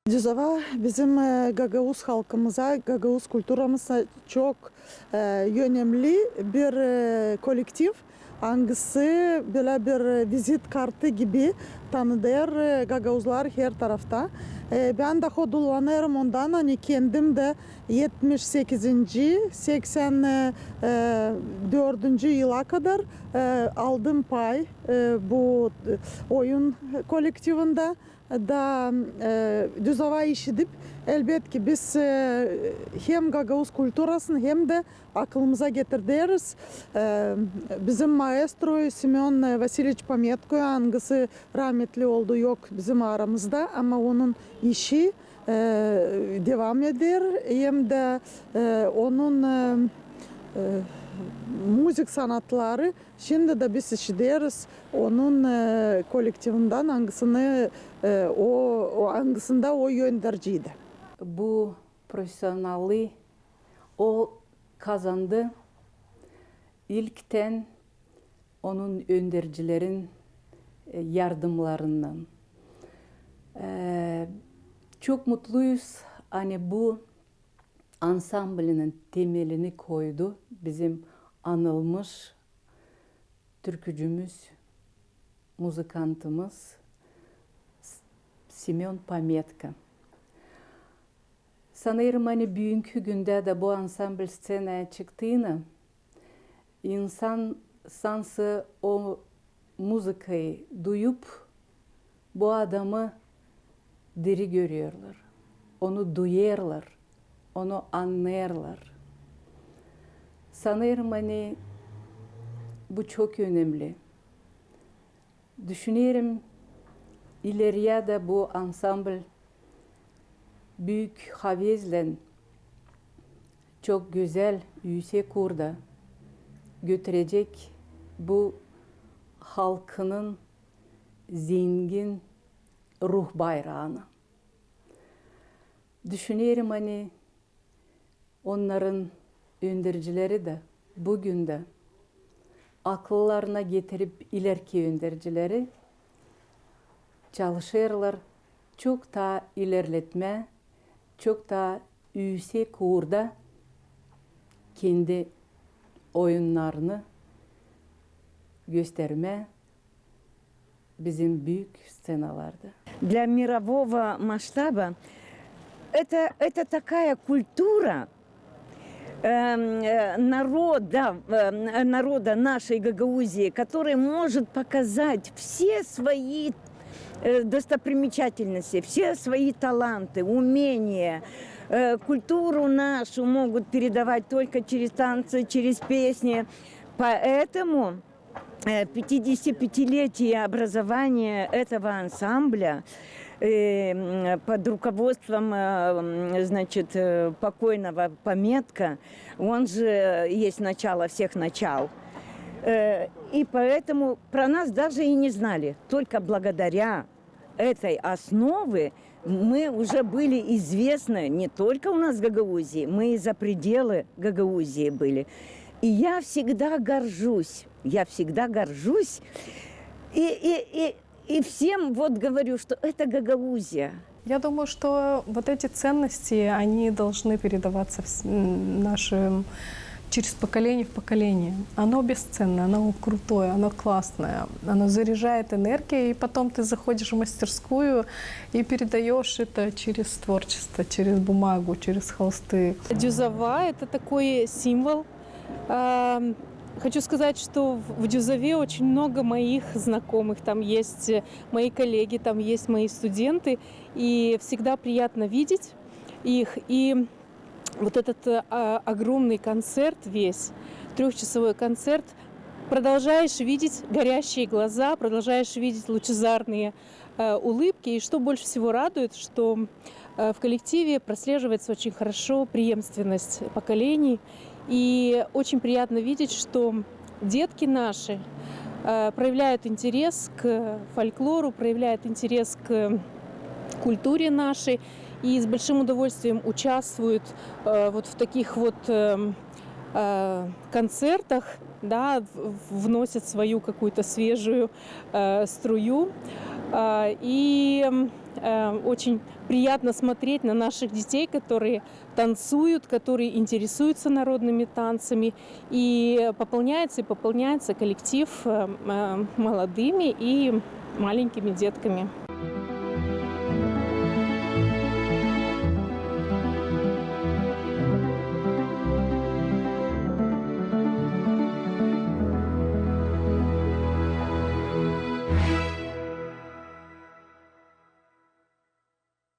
Düzova bizim Gagavuz halkımıza, Gagavuz kulturumuza çok önemli bir kolektif. Hangisi böyle bir vizit kartı gibi tanıdır Gagavuzlar her tarafta. Ben de kullanıyorum ondan. Hani kendim de 78. 84. yıla kadar aldım pay bu oyun kolektifinde da Düzova işitip elbette biz hem Gagavuz kulturasını hem de aklımıza getiririz. Bizim maestro Semyon Vasiliç Pametko hangisi rahmetli oldu yok bizim aramızda ama onun işi devam eder. Hem de onun müzik sanatları şimdi de biz işleriz onun kolektifinden hangisini hangisinde o yöndericiydi. Bu profesyonelliği o kazandı. İlkten onun öndericilerin yardımlarından. Çok mutluyuz. Hani bu ansamblinin temelini koydu. Bizim anılmış türkücümüz, muzikantımız Semyon Pametko. Sanırım hani bugünkü günde de bu ansambl scenaya çıktığını insan sansı o müziği duyup bu adamı diri görüyorlar. Onu duyarlar. Onu anlarlar. Sanırım hani bu çok önemli. Düşünüyorum ileriye de bu ansambl büyük havizle çok güzel yüksek kurda götürecek bu halkının zengin ruh bayrağını. Düşünüyorum hani onların öndericileri de bugün de akıllarına getirip ileriki öndericileri çalışırlar. Çok daha ilerletme, çok daha yüksek kurda kendi oyunlarını gösterme bizim büyük scenalarda. Для мирового масштаба это такая культура народа нашей Гагаузии, который может показать все свои достопримечательности, все свои таланты, умения. Культуру нашу могут передавать только через танцы, через песни. Поэтому 55-летие образования этого ансамбля под руководством, значит, покойного Паметко, он же есть начало всех начал. И поэтому про нас даже и не знали. Только благодаря этой основе мы уже были известны не только у нас в Гагаузии, мы и за пределы Гагаузии были. И я всегда горжусь и всем вот говорю, что это Гагаузия. Я думаю, что вот эти ценности, они должны передаваться нашим через поколение в поколение. Оно бесценное, оно крутое, оно классное, оно заряжает энергией, и потом ты заходишь в мастерскую и передаешь это через творчество, через бумагу, через холсты. Дюзова – это такой символ. Хочу сказать, что в Дюзове очень много моих знакомых, там есть мои коллеги, там есть мои студенты, и всегда приятно видеть их. И вот этот огромный концерт весь, трехчасовой концерт, продолжаешь видеть горящие глаза, продолжаешь видеть лучезарные улыбки. И что больше всего радует, что в коллективе прослеживается очень хорошо преемственность поколений. И очень приятно видеть, что детки наши проявляют интерес к фольклору, проявляют интерес к культуре нашей и с большим удовольствием участвуют вот в таких вот концертах, да, вносят свою какую-то свежую струю И очень приятно смотреть на наших детей, которые танцуют, которые интересуются народными танцами. И пополняется коллектив молодыми и маленькими детками.